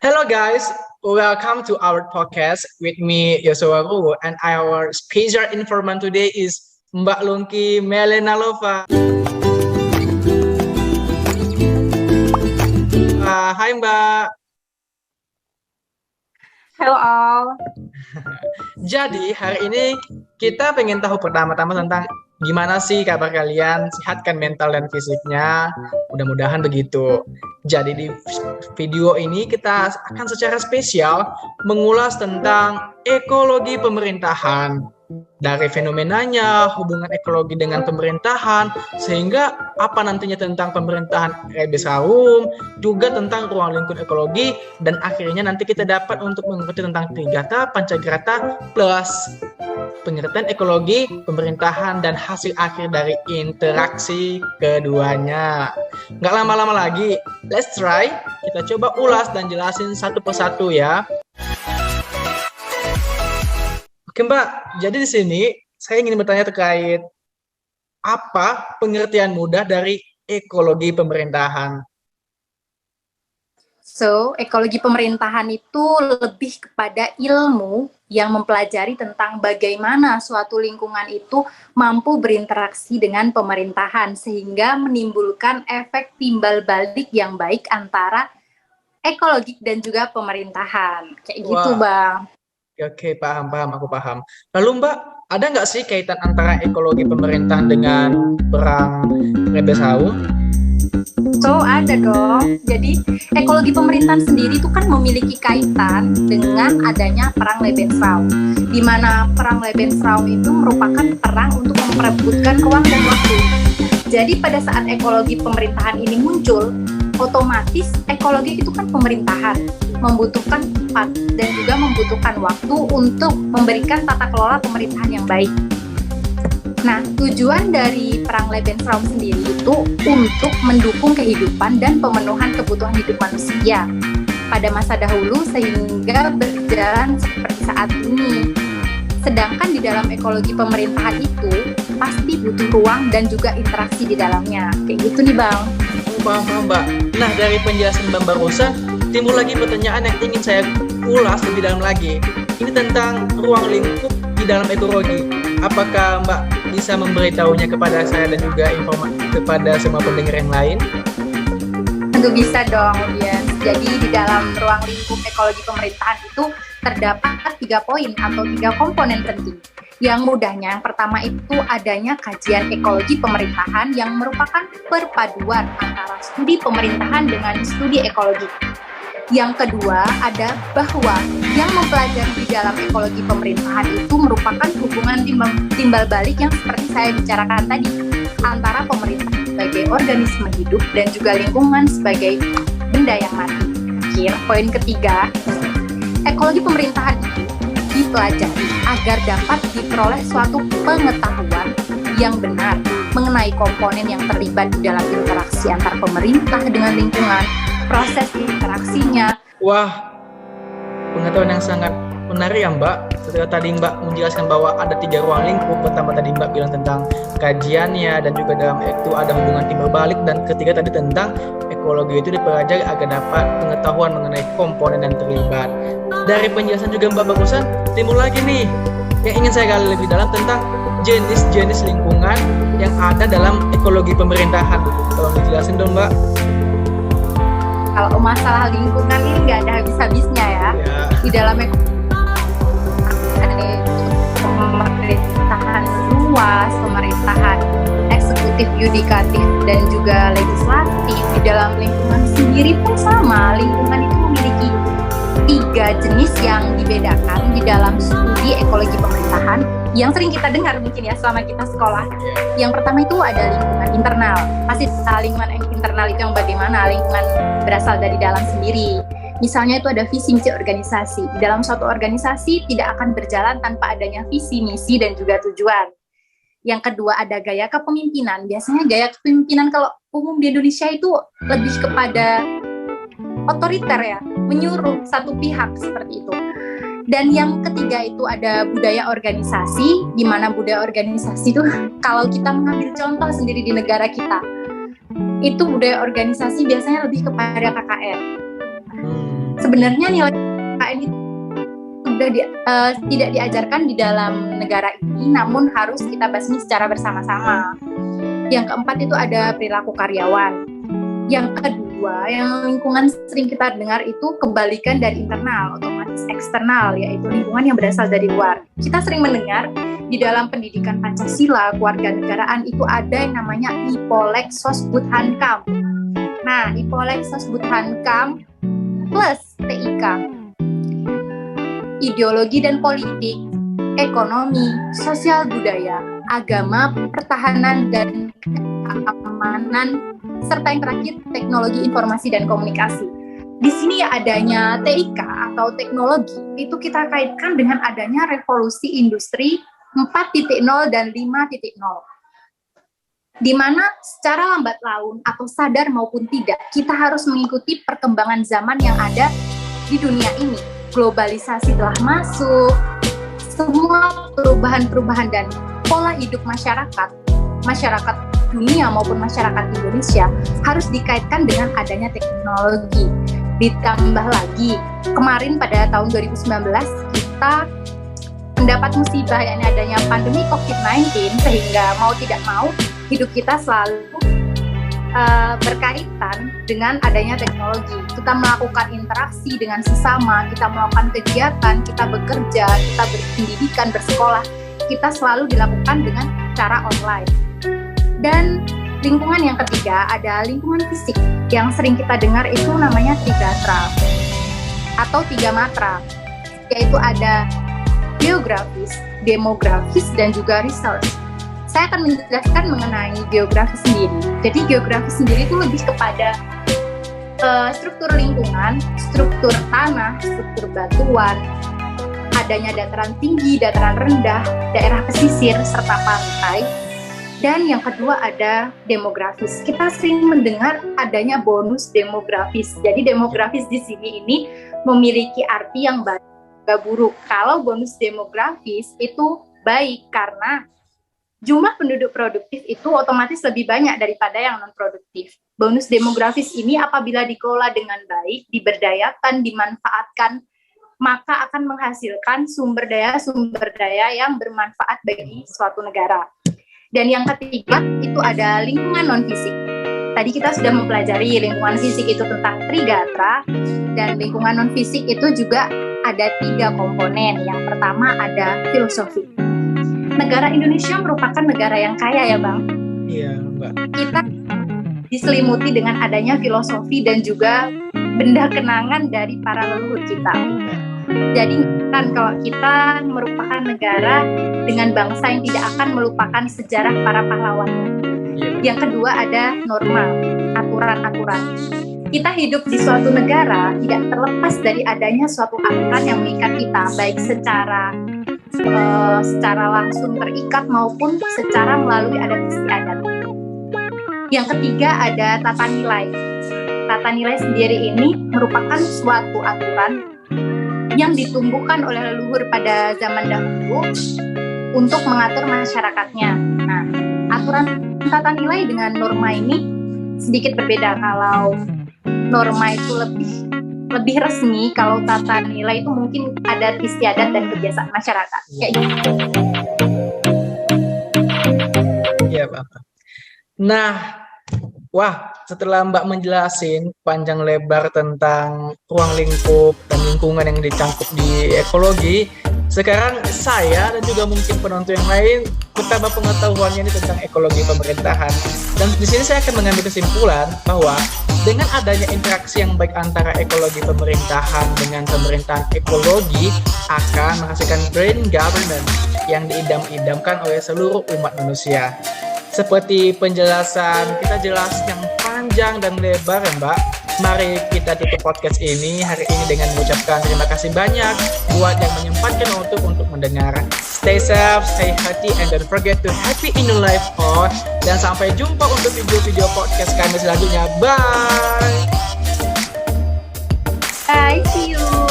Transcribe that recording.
Hello guys, welcome to our podcast with me Yosua Ruwo and our special informant today is Mbak Lungki Melenalova. Hai Mbak. Hello all. Jadi hari ini kita pengen tahu pertama-tama tentang gimana sih kabar kalian, sehat kan mental dan fisiknya, mudah-mudahan begitu. Jadi di video ini kita akan secara spesial mengulas tentang ekologi pemerintahan. Dari fenomenanya, hubungan ekologi dengan pemerintahan, sehingga apa nantinya tentang pemerintahan Rebes Raum, juga tentang ruang lingkup ekologi, dan akhirnya nanti kita dapat untuk mengerti tentang Trigata, Pancagrata, plus pengertian ekologi, pemerintahan, dan hasil akhir dari interaksi keduanya. Nggak lama-lama lagi, let's try. Kita coba ulas dan jelasin satu persatu ya. Oke Mbak, jadi di sini saya ingin bertanya terkait apa pengertian mudah dari ekologi pemerintahan? So, ekologi pemerintahan itu lebih kepada ilmu yang mempelajari tentang bagaimana suatu lingkungan itu mampu berinteraksi dengan pemerintahan sehingga menimbulkan efek timbal balik yang baik antara ekologik dan juga pemerintahan. Kayak gitu, Bang. Oke, paham, aku paham. Lalu Mbak, ada nggak sih kaitan antara ekologi pemerintahan dengan perang Rebes Raum? So, ada dong. Jadi, ekologi pemerintahan sendiri itu kan memiliki kaitan dengan adanya perang Lebensraum. Di mana perang Lebensraum itu merupakan perang untuk memperebutkan ruang dan waktu. Jadi, pada saat ekologi pemerintahan ini muncul, otomatis ekologi itu kan pemerintahan, membutuhkan tempat dan juga membutuhkan waktu untuk memberikan tata kelola pemerintahan yang baik. Nah, tujuan dari perang Lebensraum sendiri itu untuk mendukung kehidupan dan pemenuhan kebutuhan hidup manusia pada masa dahulu sehingga berjalan seperti saat ini. Sedangkan di dalam ekologi pemerintahan itu pasti butuh ruang dan juga interaksi di dalamnya. Kayak gitu nih, Bang. Paham, Mbak. Nah, dari penjelasan Mbak barusan, timbul lagi pertanyaan yang ingin saya ulas lebih dalam lagi. Ini tentang ruang lingkup di dalam ekologi. Apakah Mbak bisa memberitahunya kepada saya dan juga kepada semua pendengar yang lain? Tentu bisa dong, Bias. Jadi di dalam ruang lingkup ekologi pemerintahan itu terdapat 3 poin atau 3 komponen penting. Yang mudahnya, yang pertama itu adanya kajian ekologi pemerintahan yang merupakan perpaduan antara studi pemerintahan dengan studi ekologi. Yang kedua ada bahwa yang mempelajari di dalam ekologi pemerintahan itu merupakan hubungan timbal balik yang seperti saya bicarakan tadi antara pemerintah sebagai organisme hidup dan juga lingkungan sebagai benda yang mati. Poin ketiga, ekologi pemerintahan itu dipelajari agar dapat diperoleh suatu pengetahuan yang benar mengenai komponen yang terlibat di dalam interaksi antar pemerintah dengan lingkungan, proses interaksinya. Wah, pengetahuan yang sangat menarik ya Mbak. Setelah tadi Mbak menjelaskan bahwa ada 3 ruang lingkup. Pertama tadi Mbak bilang tentang kajiannya dan juga dalam itu ada hubungan timbal balik, dan ketiga tadi tentang ekologi itu dipelajari agar dapat pengetahuan mengenai komponen yang terlibat. Dari penjelasan juga Mbak barusan, timbul lagi nih yang ingin saya gali lebih dalam tentang jenis-jenis lingkungan yang ada dalam ekologi pemerintahan. Tolong dijelasin dong Mbak. Kalau masalah lingkungan ini nggak ada habis-habisnya ya. Di dalam pemerintahan luas, pemerintahan eksekutif, yudikatif, dan juga legislatif. Di dalam lingkungan sendiri pun sama. Lingkungan itu memiliki 3 jenis yang dibedakan di dalam studi ekologi pemerintahan yang sering kita dengar mungkin ya selama kita sekolah. Yang pertama itu ada lingkungan internal. Pasti lingkungan internal itu yang bagaimana? Lingkungan berasal dari dalam sendiri. Misalnya itu ada visi misi organisasi. Di dalam suatu organisasi tidak akan berjalan tanpa adanya visi, misi, dan juga tujuan. Yang kedua ada gaya kepemimpinan. Biasanya gaya kepemimpinan kalau umum di Indonesia itu lebih kepada otoriter ya, menyuruh satu pihak seperti itu. Dan yang ketiga itu ada budaya organisasi, di mana budaya organisasi itu kalau kita mengambil contoh sendiri di negara kita, itu budaya organisasi biasanya lebih kepada KKN. Sebenarnya nilai KKN itu sudah tidak diajarkan di dalam negara ini, namun harus kita basmi secara bersama-sama. Yang keempat itu ada perilaku karyawan. Yang kedua, yang lingkungan sering kita dengar itu kebalikan dari internal, otomatis eksternal, yaitu lingkungan yang berasal dari luar. Kita sering mendengar di dalam pendidikan Pancasila, kewarganegaraan itu ada yang namanya IPOLEK Sosbudhankam. Nah, IPOLEK Sosbudhankam plus TIK. Ideologi dan politik, ekonomi, sosial budaya, agama, pertahanan dan keamanan, serta yang terakhir teknologi informasi dan komunikasi. Di sini adanya TIK atau teknologi itu kita kaitkan dengan adanya revolusi industri 4.0 dan 5.0. Di mana secara lambat laun atau sadar maupun tidak, kita harus mengikuti perkembangan zaman yang ada di dunia ini. Globalisasi telah masuk, semua perubahan-perubahan dan pola hidup masyarakat dunia maupun masyarakat Indonesia harus dikaitkan dengan adanya teknologi. Ditambah lagi, kemarin pada tahun 2019 kita mendapat musibah yakni adanya pandemi COVID-19, sehingga mau tidak mau hidup kita selalu berkaitan dengan adanya teknologi. Kita melakukan interaksi dengan sesama, kita melakukan kegiatan, kita bekerja, kita berpendidikan, bersekolah, kita selalu dilakukan dengan cara online. Dan lingkungan yang ketiga ada lingkungan fisik yang sering kita dengar itu namanya 3 gatra atau 3 matra, yaitu ada geografis, demografis, dan juga resource. Saya akan menjelaskan mengenai geografis sendiri. Jadi geografis sendiri itu lebih kepada struktur lingkungan, struktur tanah, struktur batuan, adanya dataran tinggi, dataran rendah, daerah pesisir, serta pantai. Dan yang kedua ada demografis. Kita sering mendengar adanya bonus demografis. Jadi demografis di sini ini memiliki arti yang baik juga buruk. Kalau bonus demografis itu baik karena jumlah penduduk produktif itu otomatis lebih banyak daripada yang non-produktif. Bonus demografis ini apabila dikelola dengan baik, diberdayakan, dimanfaatkan, maka akan menghasilkan sumber daya yang bermanfaat bagi suatu negara. Dan yang ketiga itu ada lingkungan non-fisik. Tadi kita sudah mempelajari lingkungan fisik itu tentang trigatra, dan lingkungan non-fisik itu juga ada 3 komponen. Yang pertama ada filosofi. Negara Indonesia merupakan negara yang kaya ya Bang. Iya Mbak. Kita diselimuti dengan adanya filosofi dan juga benda kenangan dari para leluhur kita. Jadi kan kalau kita merupakan negara dengan bangsa yang tidak akan melupakan sejarah para pahlawannya. Yang kedua ada norma, aturan-aturan. Kita hidup di suatu negara tidak terlepas dari adanya suatu aturan yang mengikat kita, baik secara langsung terikat maupun secara melalui adat istiadat. Yang ketiga ada tata nilai. Tata nilai sendiri ini merupakan suatu aturan yang ditumbuhkan oleh leluhur pada zaman dahulu untuk mengatur masyarakatnya. Nah, aturan tata nilai dengan norma ini sedikit berbeda. Kalau norma itu lebih resmi, kalau tata nilai itu mungkin adat istiadat dan kebiasaan masyarakat. Kayak gitu. Iya, Pak. Nah, wah, setelah Mbak menjelasin panjang lebar tentang ruang lingkup dan lingkungan yang dicangkup di ekologi, sekarang saya dan juga mungkin penonton yang lain bertambah pengetahuannya ini tentang ekologi pemerintahan. Dan di sini saya akan mengambil kesimpulan bahwa dengan adanya interaksi yang baik antara ekologi pemerintahan dengan pemerintahan ekologi akan menghasilkan green governance yang diidam-idamkan oleh seluruh umat manusia. Seperti penjelasan kita jelas yang panjang dan lebar ya Mbak. Mari kita tutup podcast ini hari ini dengan mengucapkan terima kasih banyak buat yang menyempatkan untuk mendengar. Stay safe, stay healthy, and don't forget to happy in your life all. Dan sampai jumpa untuk video-video podcast kami selanjutnya. Bye! Bye, see you!